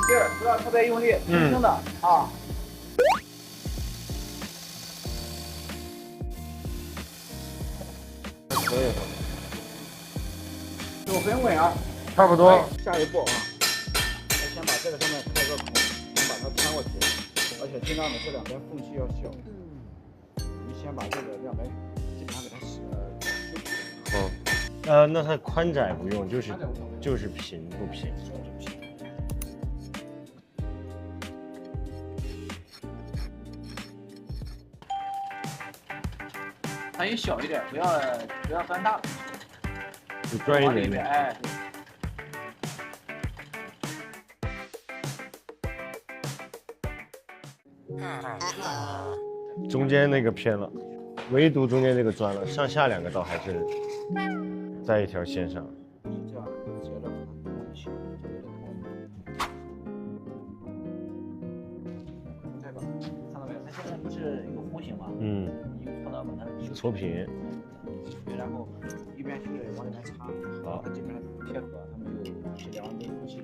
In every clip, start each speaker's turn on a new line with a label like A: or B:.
A: 劲儿，不要特别用力，轻轻的啊。
B: 可以，
A: 手很稳啊。
B: 差不多。
A: 下一步啊，先把这个上面开个孔，先把它穿过去，而且尽量的这两边缝隙要小。你先把这个两边基本上给它修平。
B: 好。那它宽窄不用，就是平不平。
A: 它也小一点，不要钻大了，
B: 就专一点点。
A: 哎。
B: 中间那个偏了，唯独中间这个钻了，上下两个倒还是在一条线上。
A: 这样接着把它弄起，这个看到没有？它现在不是有弧形吗？
B: 嗯。
A: 你用搓刀把它
B: 搓平。
A: 然后一边修着往里面插。
B: 好。
A: 它基本上贴合，它没有这两没缝隙。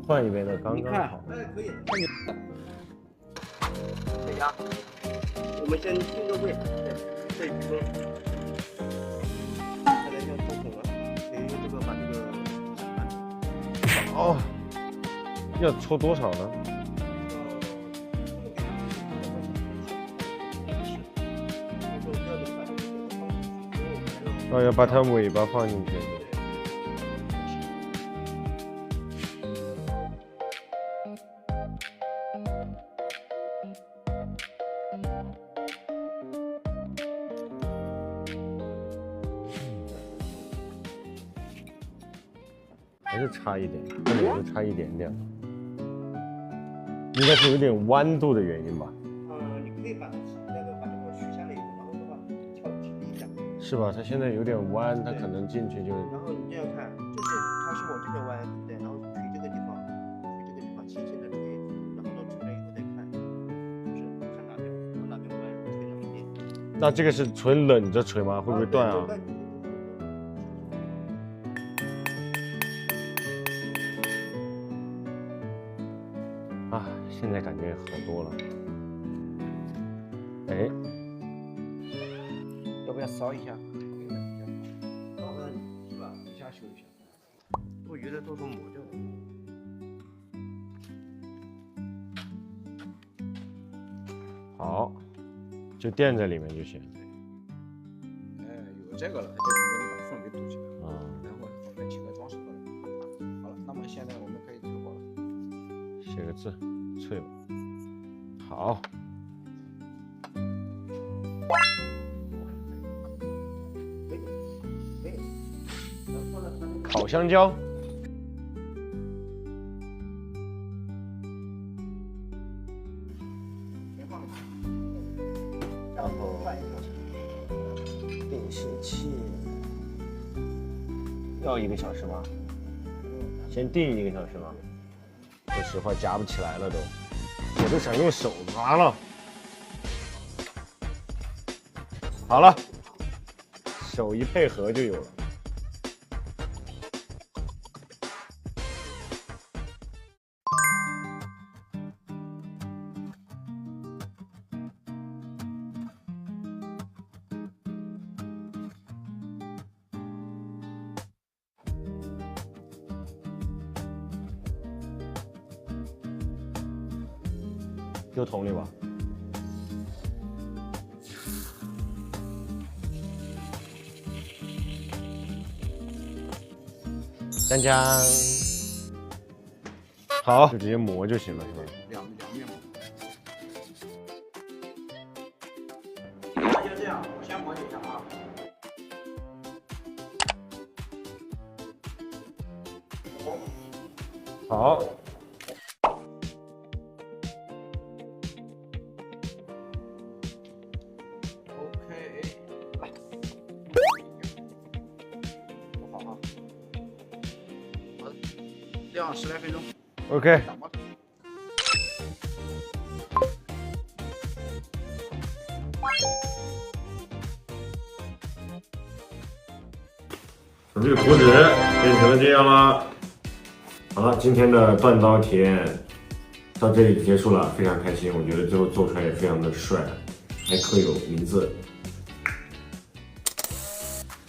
B: 换一边的刚刚好。
C: 哎，可以。对呀，我们先定个位，再比分。看来要做孔了，得用这个把这个。
B: 哦，要搓多少呢？要把它尾巴放进去。还是差一点，这里就差一点点，应该是有点弯度的原因吧？
C: 你可以把这个取下来以后，然后的话调一下。是
B: 吧？它现在有点弯，它可能进去就。
C: 然后你这样看，就是它是往这边弯，对不对？然后推这个地方，轻轻的推，然后呢推了以后再看，就是看哪边往哪边弯，推哪边。
B: 那这个是纯冷着锤吗？会不会断啊？啊，现在感觉好多了。哎，
A: 要不要烧一下？
C: 是吧？
A: 一下修一下。
C: 我觉得多少磨掉了。
B: 好，就垫在里面就行。
A: 哎，有这个了，就旁边把缝给堵起来。
B: 啊。
A: 然后后面起个装饰过来。好了，那么现在我们可以推火了。
B: 写个字，脆了。好。烤香蕉。
C: 然后定时器
B: 要1个小时吗？先定1个小时吗？说实话夹不起来了都，我都想用手拿了。好了，手一配合就有了。丢桶里吧。江江，好，就直接磨就行了，是吧？
A: 两面磨。那就这样，我先磨几下啊。
B: 好。
A: 晾10来分钟。
B: OK。我这个图纸变成了这样了。好了，今天的断刀体验到这里结束了，非常开心。我觉得最后做出来也非常的帅，还刻有名字。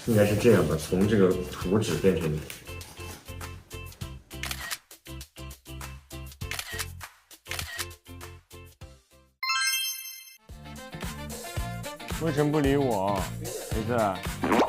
B: 应该是这样的，从这个图纸变成。为什么不理我？儿子？